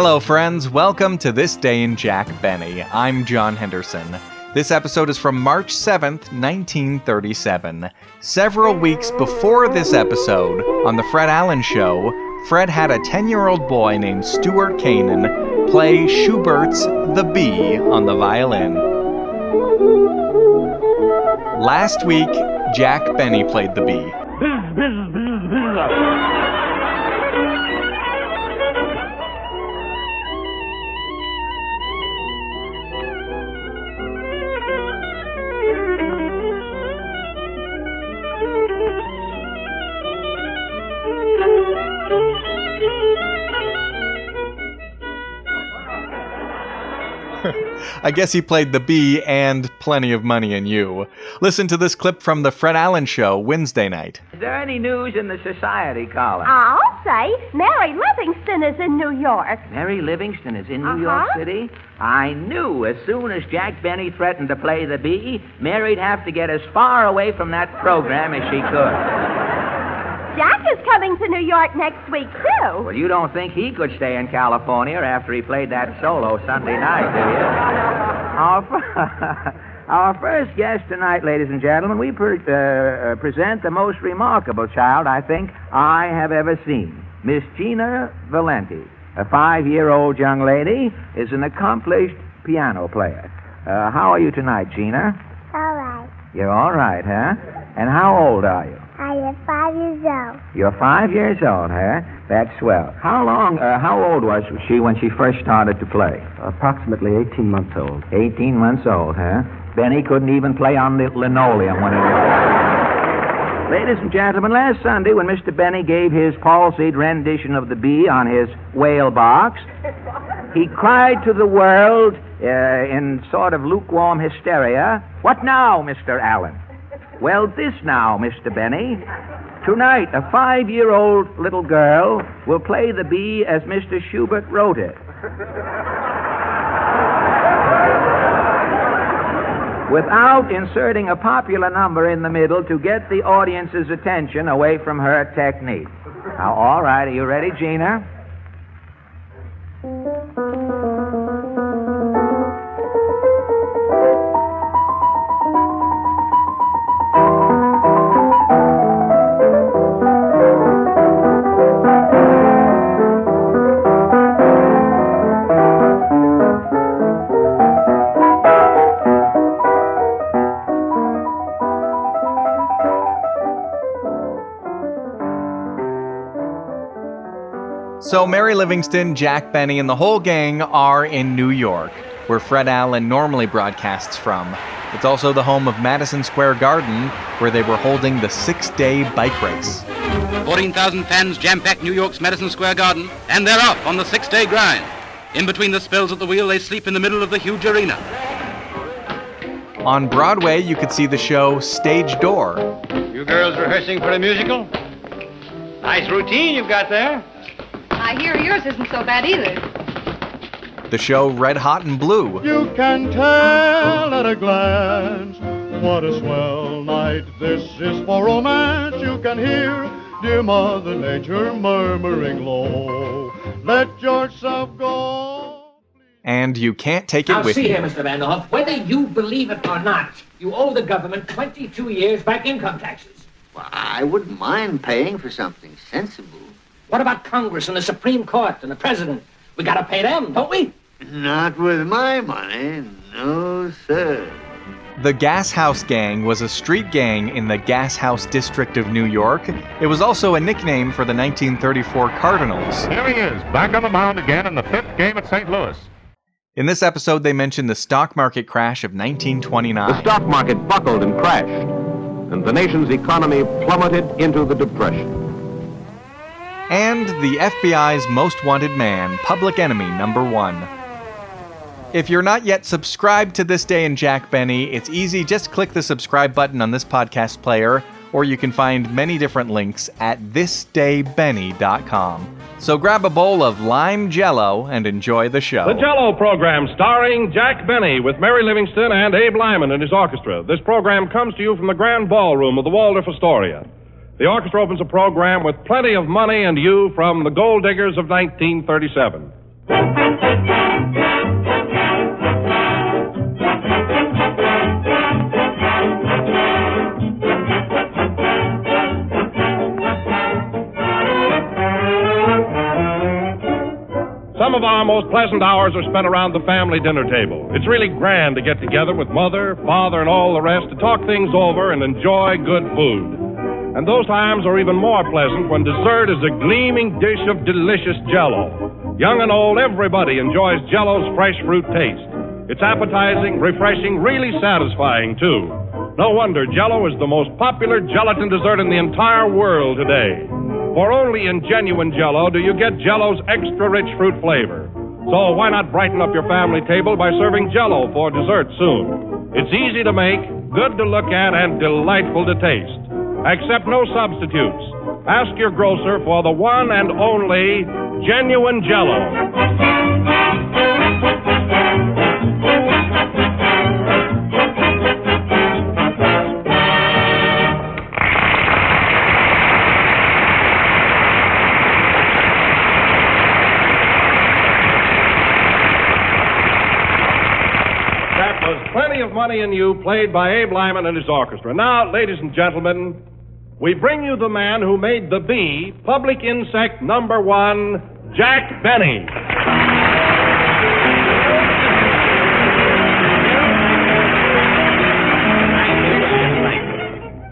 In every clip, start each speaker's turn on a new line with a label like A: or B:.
A: Hello, friends. Welcome to This Day in Jack Benny. I'm John Henderson. This episode is from March 7th, 1937. Several weeks before this episode, on The Fred Allen Show, Fred had a 10-year-old boy named Stuart Canin play Schubert's The Bee on the violin. Last week, Jack Benny played the bee. I guess he played the bee and Plenty of Money in You. Listen to this clip from The Fred Allen Show Wednesday night.
B: Is there any news in the society column?
C: I'll say Mary Livingston is in New York.
B: Mary Livingston is in New York City? I knew as soon as Jack Benny threatened to play the bee, Mary'd have to get as far away from that program as she could.
C: Jack is coming to New York next week, too.
B: Well, you don't think he could stay in California after he played that solo Sunday night, do you? Our first guest tonight, ladies and gentlemen, we present the most remarkable child I think I have ever seen. Miss Gina Valenti, a 5-year-old young lady, is an accomplished piano player. How are you tonight, Gina?
D: All right.
B: You're all right, huh? And how old are you?
D: I am 5 years old.
B: You're 5 years old, huh? That's swell. How old was she when she first started to play?
E: Approximately 18 months old.
B: 18 months old, huh? Benny couldn't even play on the linoleum when he was... Ladies and gentlemen, last Sunday when Mr. Benny gave his palsied rendition of the bee on his whale box, he cried to the world in sort of lukewarm hysteria, "What now, Mr. Allen?" Well, this now, Mr. Benny. Tonight, a 5-year-old little girl will play the bee as Mr. Schubert wrote it. Without inserting a popular number in the middle to get the audience's attention away from her technique. Now, all right, are you ready, Gina?
A: So Mary Livingston, Jack Benny, and the whole gang are in New York, where Fred Allen normally broadcasts from. It's also the home of Madison Square Garden, where they were holding the 6-day bike race.
F: 14,000 fans jam-pack New York's Madison Square Garden, and they're off on the 6-day grind. In between the spells at the wheel, they sleep in the middle of the huge arena.
A: On Broadway, you could see the show Stage Door.
G: You girls rehearsing for a musical? Nice routine you've got there.
H: I hear yours isn't so bad either.
A: The show Red Hot and Blue.
I: You can tell at a glance what a swell night this is for romance. You can hear dear Mother Nature murmuring low, let yourself go.
A: And You Can't Take It With You.
J: Now see here, Mr. Vanderhoff, whether you believe it or not, you owe the government 22 years back income taxes.
K: Well, I wouldn't mind paying for something sensible.
J: What about Congress and the Supreme Court and the President? We gotta pay them, don't we?
K: Not with my money, no, sir.
A: The Gas House Gang was a street gang in the Gas House district of New York. It was also a nickname for the 1934 Cardinals.
L: Here he is, back on the mound again in the 5th game at St. Louis.
A: In this episode, they mentioned the stock market crash of 1929.
M: The stock market buckled and crashed, and the nation's economy plummeted into the Depression.
A: And the FBI's most wanted man, public enemy number 1. If you're not yet subscribed to This Day in Jack Benny, it's easy. Just click the subscribe button on this podcast player, or you can find many different links at thisdaybenny.com. So grab a bowl of lime jello and enjoy the show.
N: The Jello program starring Jack Benny with Mary Livingston and Abe Lyman and his orchestra. This program comes to you from the Grand Ballroom of the Waldorf Astoria. The orchestra opens a program with Plenty of Money and You from the Gold Diggers of 1937. Some of our most pleasant hours are spent around the family dinner table. It's really grand to get together with mother, father, and all the rest to talk things over and enjoy good food. And those times are even more pleasant when dessert is a gleaming dish of delicious Jell-O. Young and old, everybody enjoys Jell-O's fresh fruit taste. It's appetizing, refreshing, really satisfying, too. No wonder Jell-O is the most popular gelatin dessert in the entire world today. For only in genuine Jell-O do you get Jell-O's extra-rich fruit flavor. So why not brighten up your family table by serving Jell-O for dessert soon? It's easy to make, good to look at, and delightful to taste. Accept no substitutes. Ask your grocer for the one and only genuine Jell-O. Plenty of Money in You, played by Abe Lyman and his orchestra. Now, ladies and gentlemen, we bring you the man who made the bee public insect number one, Jack Benny.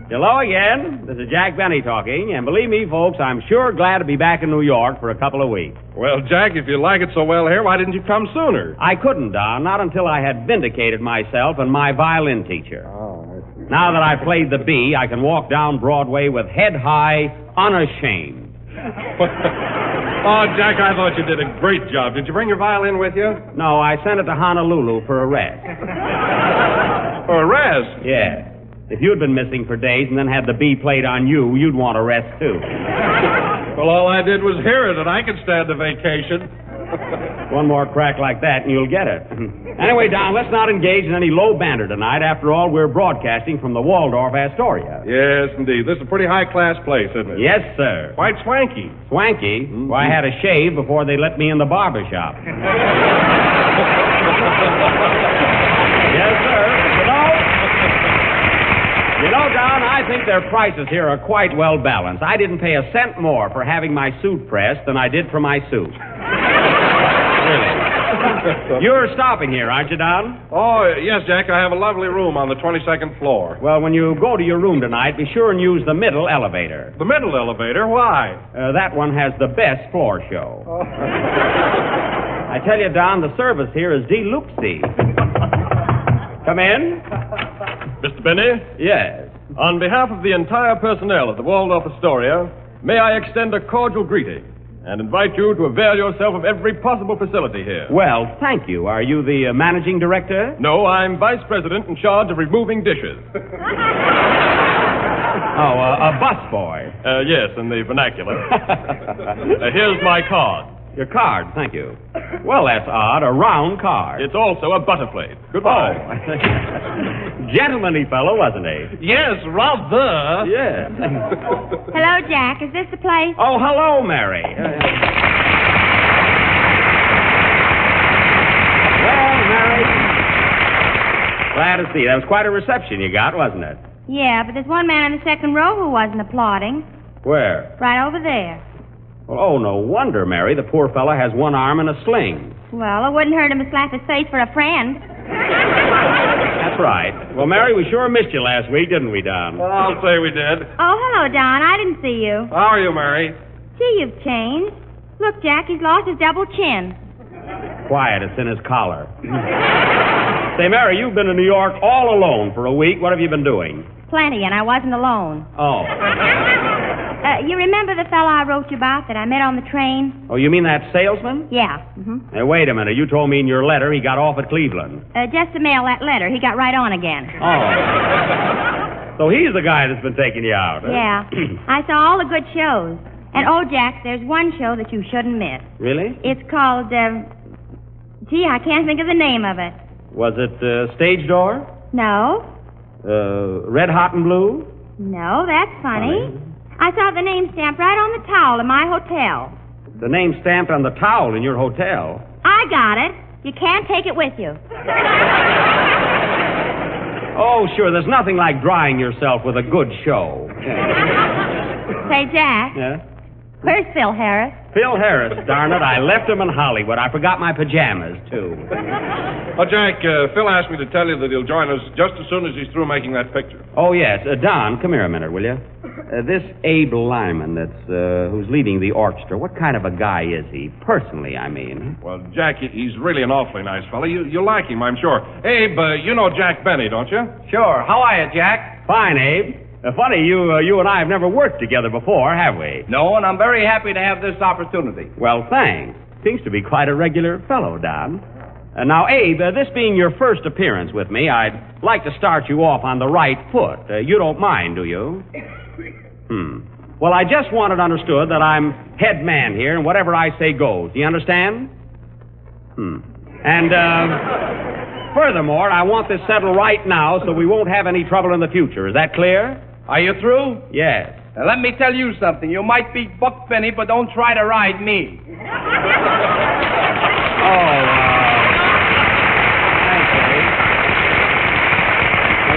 O: Hello again. This is Jack Benny talking, and believe me, folks, I'm sure glad to be back in New York for a couple of weeks.
N: Well, Jack, if you like it so well here, why didn't you come sooner?
O: I couldn't, Don, not until I had vindicated myself and my violin teacher. Now that I've played the bee, I can walk down Broadway with head high, unashamed.
N: Oh, Jack, I thought you did a great job. Did you bring your violin with you?
O: No, I sent it to Honolulu for a rest.
N: For a rest?
O: Yeah. If you'd been missing for days and then had the bee played on you, you'd want a rest, too.
N: Well, all I did was hear it, and I could stand a vacation.
O: One more crack like that, and you'll get it. Anyway, Don, let's not engage in any low banter tonight. After all, we're broadcasting from the Waldorf Astoria.
N: Yes, indeed. This is a pretty high-class place, isn't it?
O: Yes, sir.
N: Quite swanky.
O: Swanky? Mm-hmm. Well, I had a shave before they let me in the barber shop. Yes, sir. You know, Don, I think their prices here are quite well balanced. I didn't pay a cent more for having my suit pressed than I did for my suit. Really. You're stopping here, aren't you, Don?
N: Oh, yes, Jack. I have a lovely room on the 22nd floor.
O: Well, when you go to your room tonight, be sure and use the middle elevator.
N: The middle elevator? Why?
O: That one has the best floor show. Oh. I tell you, Don, the service here is deluxe-y. Come in.
P: Mr. Benny?
O: Yes.
P: On behalf of the entire personnel of the Waldorf Astoria, may I extend a cordial greeting and invite you to avail yourself of every possible facility here.
O: Well, thank you. Are you the managing director?
P: No, I'm vice president in charge of removing dishes.
O: A busboy.
P: Yes, in the vernacular. Here's my card.
O: Your card, thank you. Well, that's odd. A round card.
P: It's also a butterplate. Goodbye.
O: Oh. Gentlemanly fellow, wasn't he?
N: Yes, rather.
O: Yes.
C: Hello, Jack. Is this the place?
O: Oh, hello, Mary. Well, Mary. Glad to see you. That was quite a reception you got, wasn't it?
C: Yeah, but there's one man in the second row who wasn't applauding.
O: Where?
C: Right over there.
O: Well, oh, no wonder, Mary. The poor fellow has one arm in a sling.
C: Well, it wouldn't hurt him to slap his face for a friend.
O: That's right. Well, Mary, we sure missed you last week, didn't we, Don?
N: Well, I'll say we did.
C: Oh, hello, Don. I didn't see you.
N: How are you, Mary?
C: Gee, you've changed. Look, Jack, he's lost his double chin.
O: Quiet, it's in his collar. Say, Mary, you've been in New York all alone for a week. What have you been doing?
C: Plenty, and I wasn't alone.
O: Oh.
C: You remember the fellow I wrote you about that I met on the train?
O: Oh, you mean that salesman?
C: Yeah. Mm-hmm.
O: Hey, wait a minute. You told me in your letter he got off at Cleveland.
C: Just to mail that letter. He got right on again.
O: Oh. So he's the guy that's been taking you out, huh?
C: Yeah. I saw all the good shows. And, oh, Jack, there's one show that you shouldn't miss.
O: Really?
C: It's called, gee, I can't think of the name of it.
O: Was it Stage Door?
C: No.
O: Red Hot and Blue?
C: No, that's funny. I saw the name stamped right on the towel in my hotel.
O: The name stamped on the towel in your hotel?
C: I got it. You can't take it with you.
O: Oh, sure, there's nothing like drying yourself with a good show.
C: Say, Jack.
O: Yeah?
C: Where's Phil Harris?
O: Phil Harris, darn it. I left him in Hollywood. I forgot my pajamas, too.
N: Oh, Jack, Phil asked me to tell you that he'll join us just as soon as he's through making that picture.
O: Oh, yes. Don, come here a minute, will you? This Abe Lyman who's leading the orchestra, what kind of a guy is he? Personally, I mean.
N: Well, Jack, he's really an awfully nice fellow. You like him, I'm sure. Abe, you know Jack Benny, don't you?
Q: Sure. How are you, Jack?
O: Fine, Abe. Funny, you and I have never worked together before, have we?
Q: No, and I'm very happy to have this opportunity.
O: Well, thanks. Seems to be quite a regular fellow, Don. Now, Abe, this being your first appearance with me, I'd like to start you off on the right foot. You don't mind, do you? Well, I just want it understood that I'm head man here, and whatever I say goes. Do you understand? And, furthermore, I want this settled right now so we won't have any trouble in the future. Is that clear?
Q: Are you through?
O: Yes.
Q: Now, let me tell you something. You might beat Buck Benny, but don't try to ride me.
O: Well,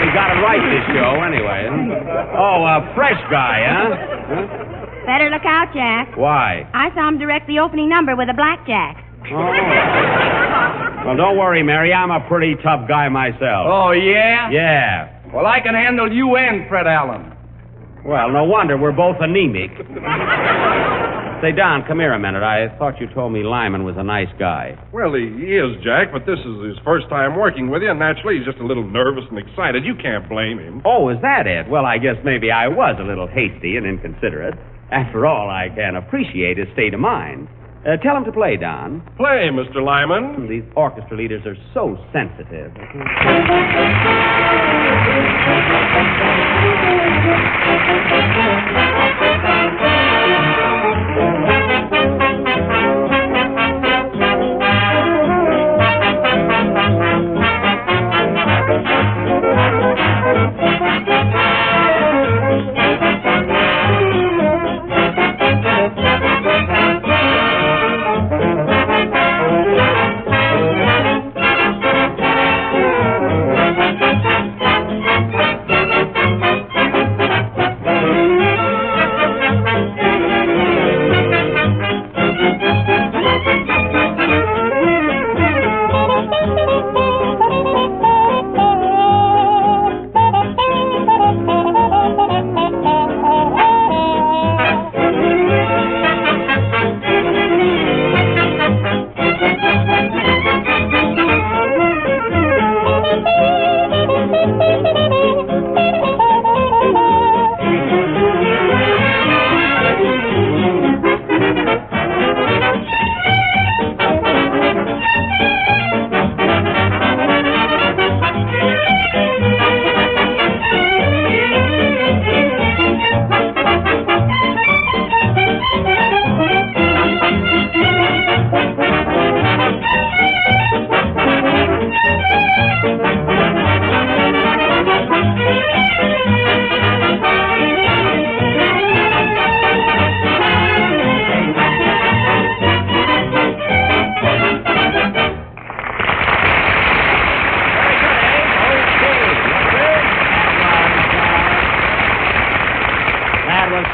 O: he got it right this show, anyway. Fresh guy, huh?
C: Better look out, Jack.
O: Why?
C: I saw him direct the opening number with a blackjack.
O: Well, don't worry, Mary. I'm a pretty tough guy myself.
Q: Oh, yeah?
O: Yeah.
Q: Well, I can handle you and Fred Allen.
O: Well, no wonder. We're both anemic. Say, Don, come here a minute. I thought you told me Lyman was a nice guy.
N: Well, he is, Jack, but this is his first time working with you, and naturally he's just a little nervous and excited. You can't blame him.
O: Oh, is that it? Well, I guess maybe I was a little hasty and inconsiderate. After all, I can appreciate his state of mind. Tell him to play, Don.
N: Play, Mr. Lyman.
O: These orchestra leaders are so sensitive.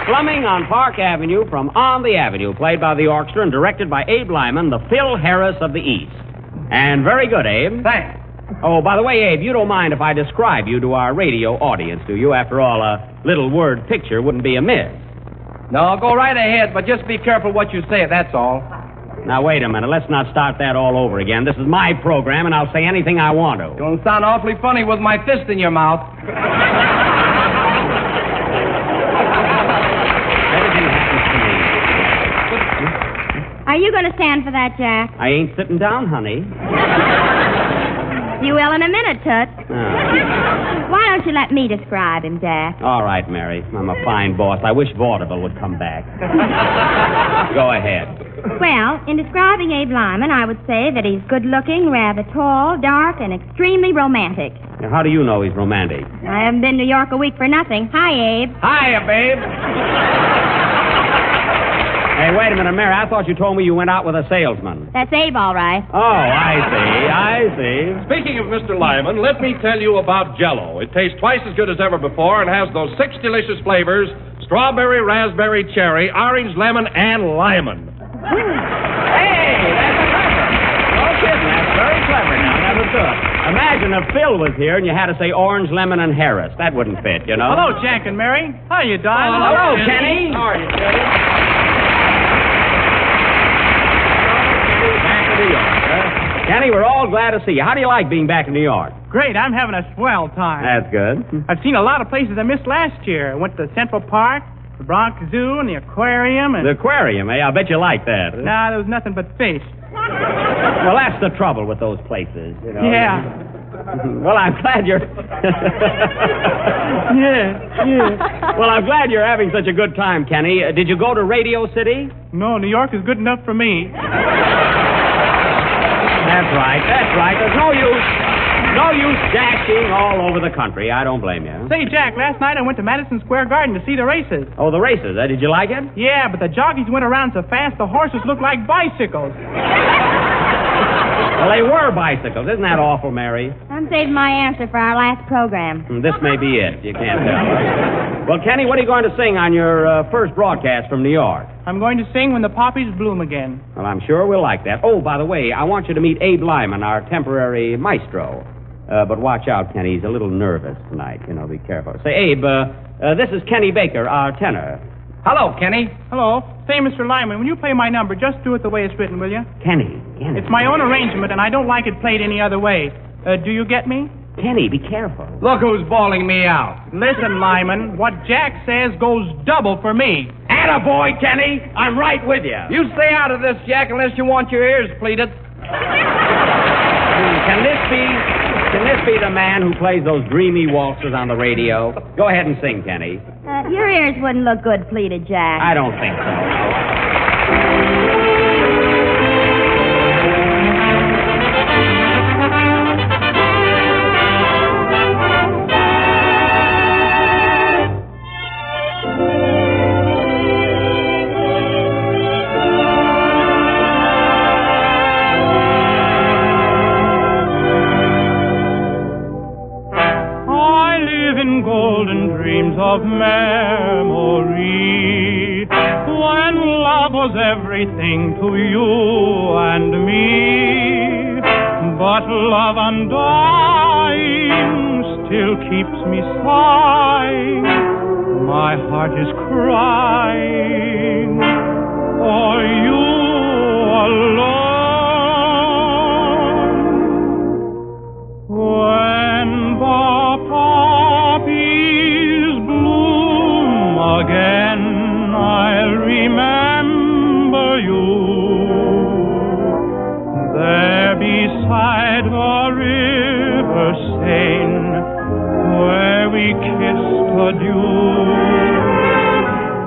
O: Slumming on Park Avenue from On the Avenue, played by the orchestra and directed by Abe Lyman, the Phil Harris of the East. And very good, Abe.
Q: Thanks.
O: Oh, by the way, Abe, you don't mind if I describe you to our radio audience, do you? After all, a little word picture wouldn't be amiss.
Q: No, go right ahead, but just be careful what you say, that's all.
O: Now, wait a minute. Let's not start that all over again. This is my program, and I'll say anything I want to.
Q: You'll sound awfully funny with my fist in your mouth.
C: Are you going to stand for that, Jack?
O: I ain't sitting down, honey.
C: You will in a minute, Toots.
O: Oh.
C: Why don't you let me describe him, Jack?
O: All right, Mary. I'm a fine boss. I wish Vaudeville would come back. Go ahead.
C: Well, in describing Abe Lyman, I would say that he's good-looking, rather tall, dark, and extremely romantic.
O: Now, how do you know he's romantic?
C: I haven't been to New York a week for nothing. Hi, Abe.
Q: Hiya, babe.
O: Hey, wait a minute, Mary. I thought you told me you went out with a salesman.
C: That's Abe, all right.
O: Oh, I see.
N: Speaking of Mr. Lyman, let me tell you about Jell-O. It tastes twice as good as ever before and has those 6 delicious flavors: strawberry, raspberry, cherry, orange, lemon, and lemon.
O: Hey, that's clever. No kidding, that's very clever now. That was good. Imagine if Phil was here and you had to say orange, lemon, and Harris. That wouldn't fit, you know.
R: Hello, Jack and Mary. How you doing?
O: Hello, Kenny.
R: How are you, Kenny?
O: Back to New York, huh? Kenny, we're all glad to see you. How do you like being back in New York?
R: Great. I'm having a swell time.
O: That's good.
R: I've seen a lot of places I missed last year. I went to Central Park, the Bronx Zoo, and the aquarium. And...
O: The aquarium, eh? I bet you like that.
R: Nah, there was nothing but fish.
O: Well, that's the trouble with those places, you know.
R: Yeah.
O: Well, I'm glad you're...
R: Yeah.
O: Well, I'm glad you're having such a good time, Kenny. Did you go to Radio City?
R: No, New York is good enough for me.
O: That's right. There's no use dashing all over the country. I don't blame you.
R: Say, Jack, last night I went to Madison Square Garden to see the races.
O: Oh, the races. Did you like it?
R: Yeah, but the jockeys went around so fast the horses looked like bicycles.
O: Well, they were bicycles. Isn't that awful, Mary?
C: I'm saving my answer for our last program.
O: This may be it. You can't tell. Well, Kenny, what are you going to sing on your first broadcast from New York?
R: I'm going to sing When the Poppies Bloom Again.
O: Well, I'm sure we'll like that. Oh, by the way, I want you to meet Abe Lyman, our temporary maestro. But watch out, Kenny. He's a little nervous tonight. You know, be careful. Say, Abe, this is Kenny Baker, our tenor.
R: Hello, Kenny. Hello. Say, Mr. Lyman, when you play my number, just do it the way it's written, will you?
O: Kenny.
R: It's my own arrangement, and I don't like it played any other way. Do you get me?
O: Kenny, be careful.
Q: Look who's bawling me out.
R: Listen, Lyman, what Jack says goes double for me.
O: Attaboy, Kenny. I'm right with you.
Q: You stay out of this, Jack, unless you want your ears pleated.
O: Can this be the man who plays those dreamy waltzes on the radio? Go ahead and sing, Kenny.
C: Your ears wouldn't look good pleated, Jack.
O: I don't think so.
R: Of memory, when love was everything to you and me, but love undying still keeps me sighing. My heart is crying for you alone. When the again, I'll remember you there beside the river Seine, where we kissed adieu.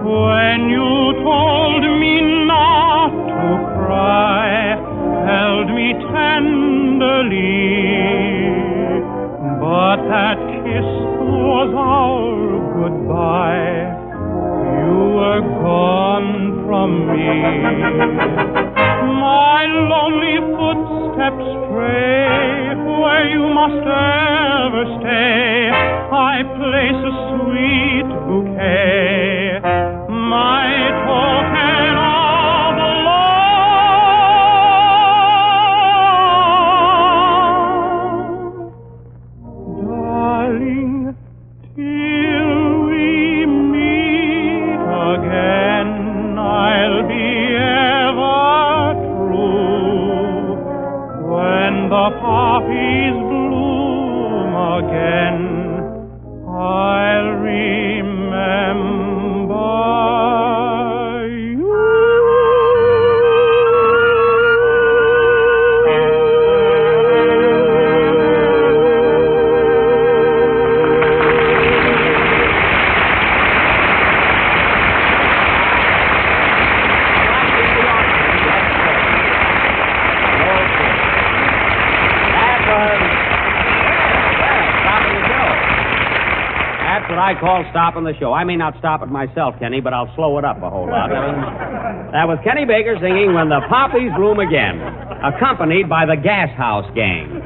R: When you told me not to cry, held me tenderly, but that kiss was our goodbye. You were gone from me. My lonely footsteps stray where you must ever stay. I place a sweet bouquet, my token of love. Darling, till we meet again, I'll be ever true. When the poppies bloom again, I'll remember you.
O: That's what I call stopping the show. I may not stop it myself, Kenny, but I'll slow it up a whole lot. That was Kenny Baker singing When the Poppies Bloom Again, accompanied by the Gas House Gang.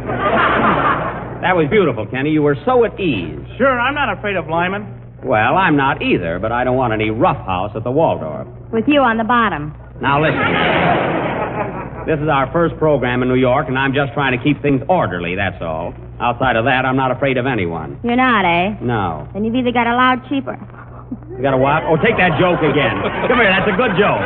O: That was beautiful, Kenny. You were so at ease.
R: Sure, I'm not afraid of linemen.
O: Well, I'm not either, but I don't want any roughhouse at the Waldorf.
C: With you on the bottom.
O: Now, listen. This is our first program in New York, and I'm just trying to keep things orderly, that's all. Outside of that, I'm not afraid of anyone.
C: You're not, eh?
O: No.
C: Then you've either got a loud cheaper.
O: You got a what? Oh, take that joke again. Come here, that's a good joke.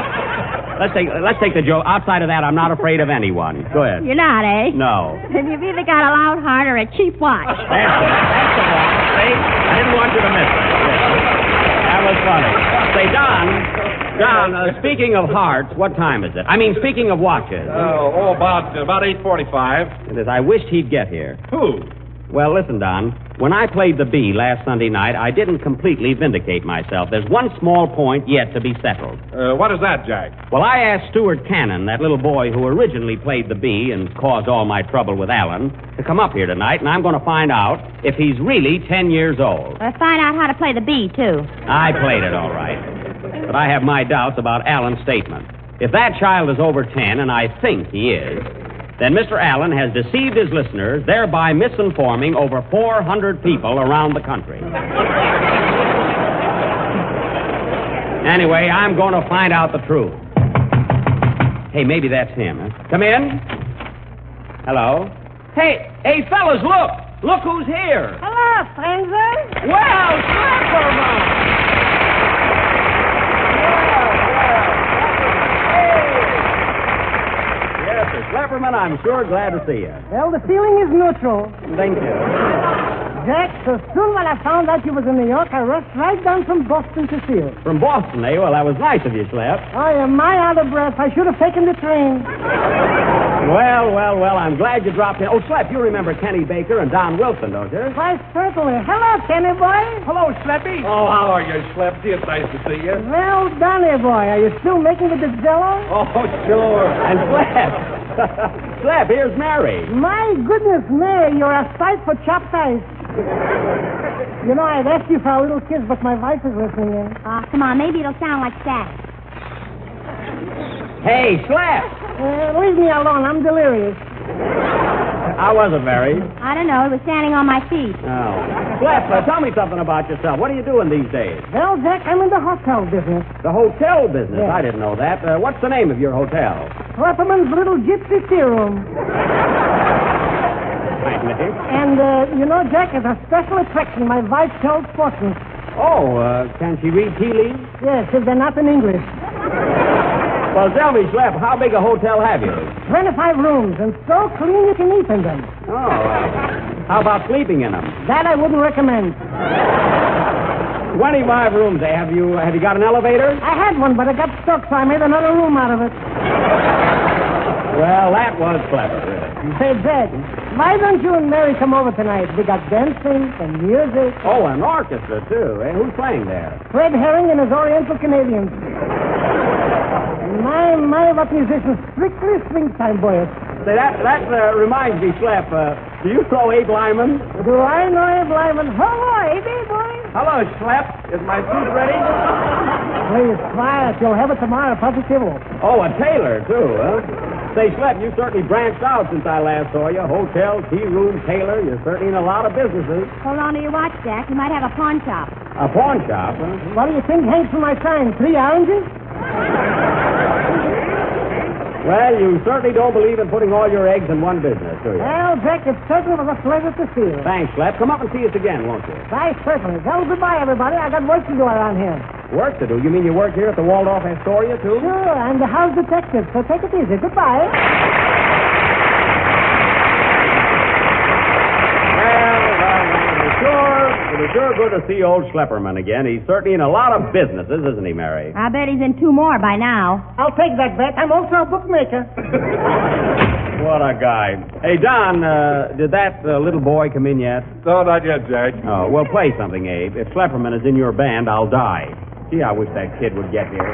O: Let's take the joke. Outside of that, I'm not afraid of anyone. Go ahead.
C: You're not, eh?
O: No.
C: Then you've either got a loud heart or a cheap watch.
O: That's the one. See? I didn't want you to miss that. That was funny. Say, Don, speaking of hearts, what time is it? I mean, speaking of watches.
N: About 8:45.
O: It is. I wished he'd get here.
N: Who?
O: Well, listen, Don. When I played the B last Sunday night, I didn't completely vindicate myself. There's one small point yet to be settled.
N: What is that, Jack?
O: Well, I asked Stuart Canin, that little boy who originally played the B and caused all my trouble with Alan, to come up here tonight, and I'm going to find out if he's really 10 years old.
C: Let's find out how to play the B, too.
O: I played it all right. But I have my doubts about Alan's statement. If that child is over 10, and I think he is, then Mr. Allen has deceived his listeners, thereby misinforming over 400 people around the country. Anyway, I'm going to find out the truth. Hey, maybe that's him. Huh? Come in. Hello. Hey, fellas, look. Look who's here.
S: Hello, stranger.
O: Well, Slapperman. Slapperman, I'm sure glad to see you.
S: Well, the feeling is neutral.
O: Thank you.
S: Jack, so soon when I found out you was in New York, I rushed right down from Boston to see you.
O: From Boston, eh? Well, that was nice of you, Slap.
S: I am out of breath. I should have taken the train.
O: Well, I'm glad you dropped in. Oh, Slap, you remember Kenny Baker and Don Wilson, don't you?
S: Why, certainly. Hello, Kenny boy.
R: Hello, Slappy.
N: Oh, how are you, Slappy? It's nice to see you.
S: Well, Donny boy, are you still making the Jello?
O: Oh, sure. And Slap. Slap, here's Mary.
S: My goodness, Mary, you're a sight for chopped ice. You know, I'd asked you for a little kiss, but my wife is listening in.
C: Oh, come on, maybe it'll sound like that.
O: Hey, Slap!
S: Leave me alone, I'm delirious.
O: How was it, Mary?
C: I don't know, it was standing on my feet.
O: Oh. Slap, tell me something about yourself. What are you doing these days?
S: Well, Jack, I'm in the hotel business.
O: The hotel business?
S: Yes.
O: I didn't know that. What's the name of your hotel?
S: Clapperman's Little Gypsy Tea Room. And, you know, Jack, it's a special attraction. My wife tells fortunes.
O: Oh, can she read tea leaves?
S: Yes, if they're not in English.
O: Well, tell me, Slap, how big a hotel have you?
S: 25 rooms, and so clean you can eat in them.
O: Oh, how about sleeping in them?
S: That I wouldn't recommend.
O: 25 rooms, eh? Have you got an elevator?
S: I had one, but it got stuck, so I made another room out of it.
O: Well, that was clever, really.
S: Say, Jack, why don't you and Mary come over tonight? We got dancing and music.
O: Oh, an orchestra, too, eh? Who's playing there?
S: Fred Herring and his Oriental Canadians. My, what musicians. Strictly swing time, boys.
O: Say, that reminds me, Slap, do you know Abe Lyman?
S: Do I know Abe Lyman? Hello, Abe, boy.
O: Hello, Slap. Is my suit ready?
S: Please, quiet. You'll have it tomorrow, positive.
O: Oh, a tailor, too, huh? Say, Slap, you certainly branched out since I last saw you. Hotel, tea room, tailor. You're certainly in a lot of businesses.
C: Hold on to your watch, Jack. You might have a pawn shop.
O: A pawn shop, huh?
S: What do you think hangs from my sign? 3 oranges?
O: Well, you certainly don't believe in putting all your eggs in one business, do you?
S: Well, Jack, it certainly was a pleasure to see you.
O: Thanks, Slap. Come up and see us again, won't you?
S: Why, certainly. Well, goodbye, everybody. I got work to do around here.
O: Work to do? You mean you work here at the Waldorf Astoria, too?
S: Sure, I'm the house detective, so take it easy. Goodbye.
O: It was sure good to see old Schlepperman again. He's certainly in a lot of businesses, isn't he, Mary?
C: I bet he's in 2 more by now.
S: I'll take that bet. I'm also a bookmaker.
O: What a guy. Hey, Don, did that little boy come in yet?
N: No, not yet, Jack.
O: Oh, well, play something, Abe. If Schlepperman is in your band, I'll die. Gee, I wish that kid would get here.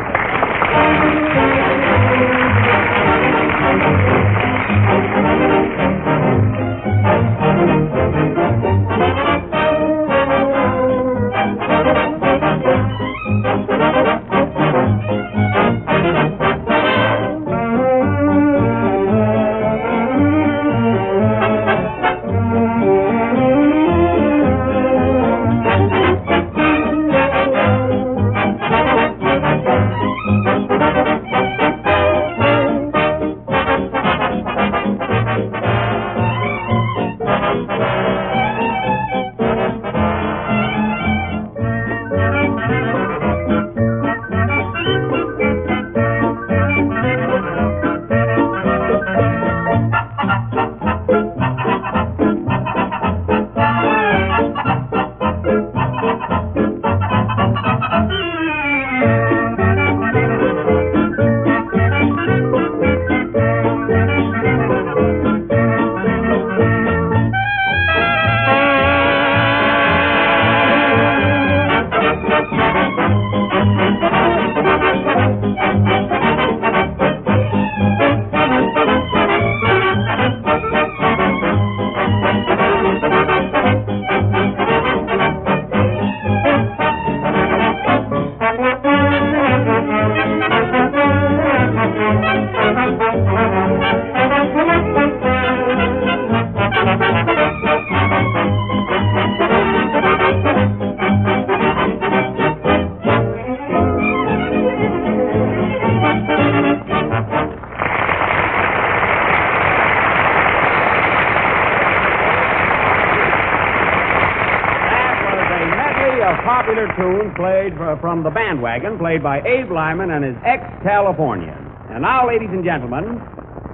O: of popular tunes played from the bandwagon, played by Abe Lyman and his ex-Californians. And now, ladies and gentlemen,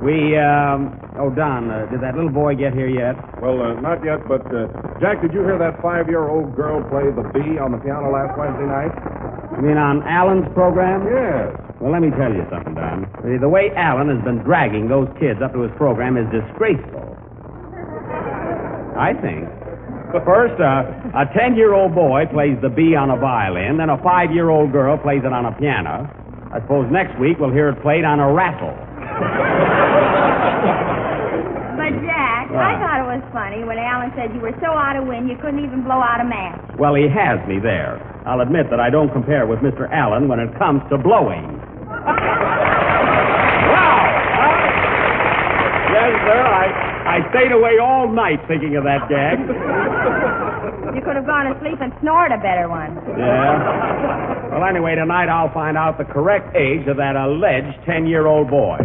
O: Don, did that little boy get here yet?
N: Well, not yet, but, Jack, did you hear that 5-year-old girl play the B on the piano last Wednesday night?
O: You mean on Alan's program?
N: Yes.
O: Well, let me tell you something, Don. The way Alan has been dragging those kids up to his program is disgraceful. I think. First, a 10-year-old boy plays the B on a violin, then a 5-year-old girl plays it on a piano. I suppose next week we'll hear it played on a raffle.
C: But, Jack, I thought it was funny when Alan said you were so out of wind you couldn't even blow out a match.
O: Well, he has me there. I'll admit that I don't compare with Mr. Allen when it comes to blowing. Wow! Yes, sir, I stayed away all night thinking of that gag.
C: You could have gone to sleep and snored a better one.
O: Yeah? Well, anyway, tonight I'll find out the correct age of that alleged 10-year-old boy.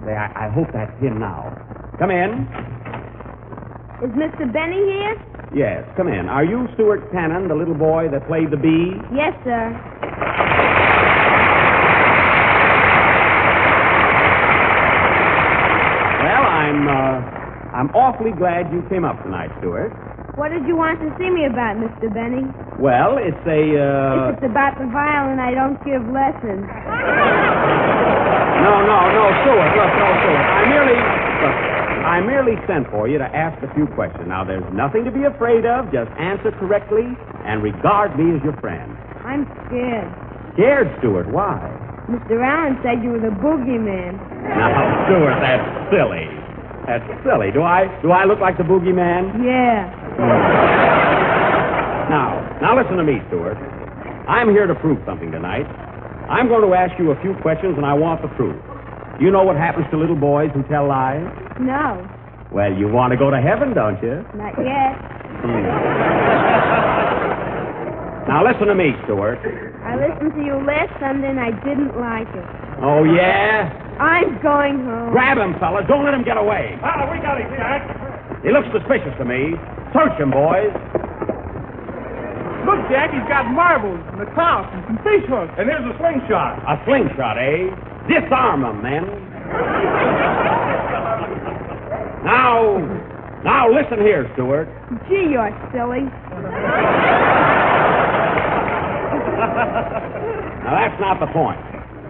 O: Say, I hope that's him now. Come in.
C: Is Mr. Benny here?
O: Yes, come in. Are you Stuart Canin, the little boy that played the B?
C: Yes, sir.
O: Well, I'm awfully glad you came up tonight, Stuart.
C: What did you want to see me about, Mr. Benny?
O: Well, it's a,
C: If it's about the violin, I don't give lessons.
O: No, Stuart. Look, no, Stuart. I merely sent for you to ask a few questions. Now, there's nothing to be afraid of. Just answer correctly and regard me as your friend.
C: I'm scared.
O: Scared, Stuart? Why?
C: Mr. Allen said you were the boogeyman.
O: Now, Stuart, that's silly. That's silly. Do I look like the boogeyman?
C: Yeah.
O: Now listen to me, Stuart. I'm here to prove something tonight. I'm going to ask you a few questions, and I want the proof. You know what happens to little boys who tell lies?
C: No.
O: Well, you want to go to heaven, don't you?
C: Not yet.
O: Now listen to me, Stuart.
C: I listened to you last Sunday, and I didn't like it.
O: Oh, yeah?
C: I'm going home.
O: Grab him, fellas. Don't let him get away.
Q: We got him, Jack.
O: He looks suspicious to me. Search him, boys.
R: Look, Jack, he's got marbles and a clout and some fish hooks.
N: And here's a slingshot.
O: A slingshot, eh? Disarm him, then. Now, listen here, Stuart.
C: Gee, you're silly.
O: Now, that's not the point.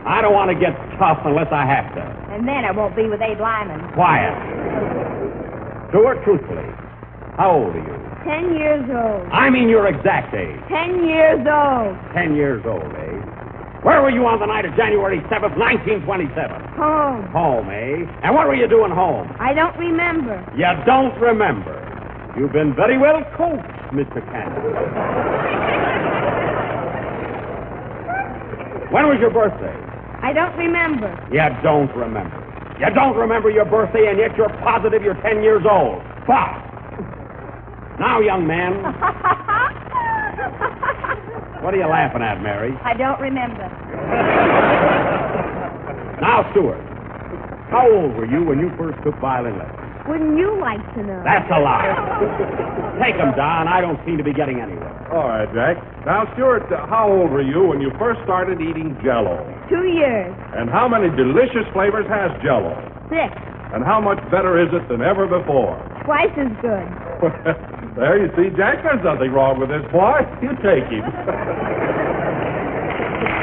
O: I don't want to get tough unless I have to.
C: And then I won't be with Abe Lyman.
O: Quiet. Stuart, truthfully, how old are you?
C: 10 years old.
O: I mean your exact age.
C: 10 years old.
O: 10 years old, eh? Where were you on the night of January 7th, 1927?
C: Home.
O: Home, eh? And what were you doing home?
C: I don't remember.
O: You don't remember. You've been very well coached, Mr. Canin. When was your birthday?
C: I don't remember.
O: You don't remember. You don't remember your birthday, and yet you're positive you're 10 years old. Bah! Now, young man. What are you laughing at, Mary?
C: I don't remember.
O: Now, Stuart, how old were you when you first took violin lessons?
C: Wouldn't you like to know?
O: That's a lie. Take him, Don. I don't seem to be getting anywhere.
N: All right, Jack. Now, Stuart, how old were you when you first started eating Jell-O?
C: 2 years.
N: And how many delicious flavors has Jell-O?
C: 6.
N: And how much better is it than ever before?
C: Twice as good.
N: There, you see, Jack, there's nothing wrong with this boy. You take him.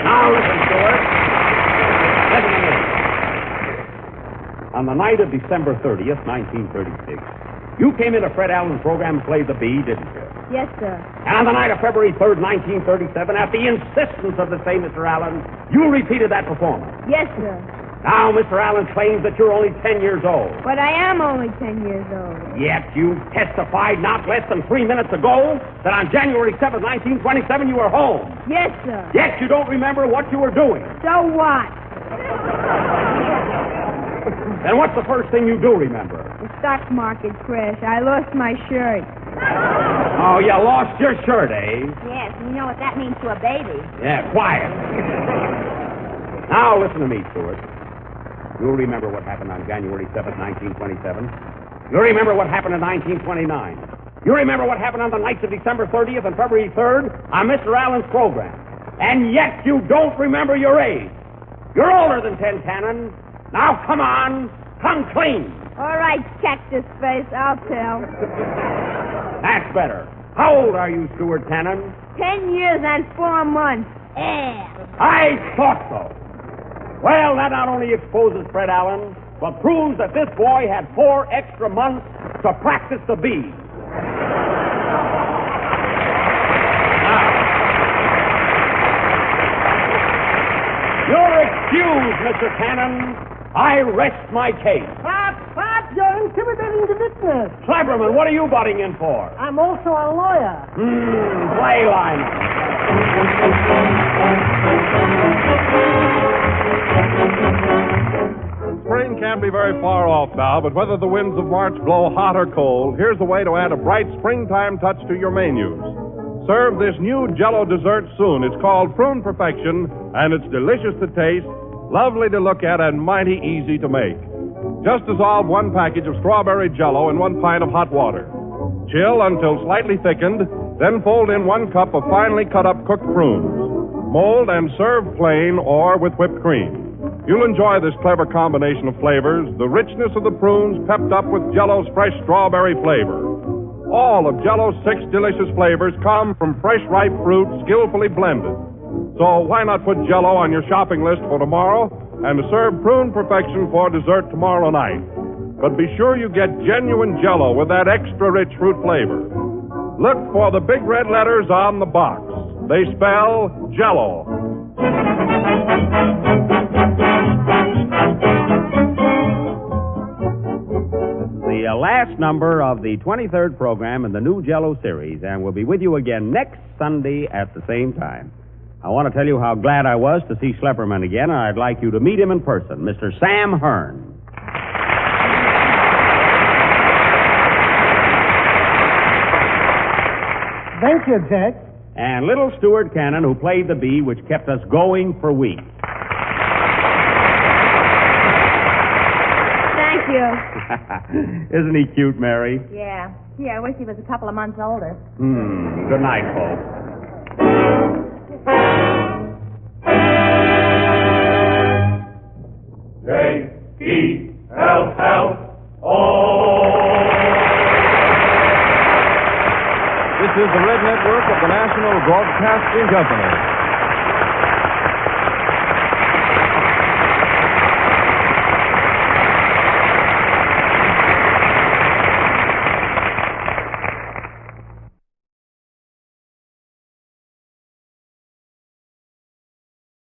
O: Now, listen, Stuart. Listen to me. On the night of December 30th, 1936, you came into Fred Allen's program and played the B, didn't you?
C: Yes, sir.
O: And on the night of February 3rd, 1937, at the insistence of the same Mr. Allen, you repeated that performance.
C: Yes, sir.
O: Now, Mr. Allen claims that you're only 10 years old.
C: But I am only 10 years old.
O: Yet you testified not less than 3 minutes ago that on January 7th, 1927, you were home.
C: Yes, sir.
O: Yet you don't remember what you were doing.
C: So what?
O: Then what's the first thing you do remember?
C: The stock market crash. I lost my shirt.
O: Oh, you lost your shirt, eh?
C: Yes, you know what that means to a baby.
O: Yeah, quiet. Now, listen to me, Stuart. You'll remember what happened on January 7th, 1927. You'll remember what happened in 1929. You remember what happened on the nights of December 30th and February 3rd on Mr. Allen's program. And yet you don't remember your age. You're older than 10 Canin. Now, come on. Come clean.
T: All right, Cactus Face, I'll tell.
O: That's better. How old are you, Stuart Canin?
T: 10 years and 4 months. Yeah.
O: I thought so. Well, that not only exposes Fred Allen, but proves that this boy had 4 extra months to practice the bead. You're excused, Mr. Canin. I rest my case.
S: Pop, you're intimidating the witness.
O: Schleiberman, what are you butting in for?
S: I'm also a lawyer.
O: Play line.
N: Spring can't be very far off now, but whether the winds of March blow hot or cold, here's a way to add a bright springtime touch to your menus. Serve this new Jell-O dessert soon. It's called Prune Perfection, and it's delicious to taste, lovely to look at, and mighty easy to make. Just dissolve 1 package of strawberry Jell-O in 1 pint of hot water. Chill until slightly thickened, then fold in 1 cup of finely cut up cooked prunes. Mold and serve plain or with whipped cream. You'll enjoy this clever combination of flavors, the richness of the prunes pepped up with Jell-O's fresh strawberry flavor. All of Jell-O's 6 delicious flavors come from fresh, ripe fruit skillfully blended. So why not put Jell-O on your shopping list for tomorrow and serve Prune Perfection for dessert tomorrow night? But be sure you get genuine Jell-O with that extra rich fruit flavor. Look for the big red letters on the box. They spell Jell-O.
O: The last number of the 23rd program in the new Jell-O series, and we'll be with you again next Sunday at the same time. I want to tell you how glad I was to see Schlepperman again, and I'd like you to meet him in person, Mr. Sam Hearn.
S: Thank you, Jack.
O: And little Stuart Canin, who played the bee, which kept us going for weeks.
T: Thank you.
O: Isn't he cute, Mary?
T: Yeah. Gee, I wish he was a couple of months older.
O: Good night, folks.
N: J-E-L-L-O. This is the Red Network of the National Broadcasting Company.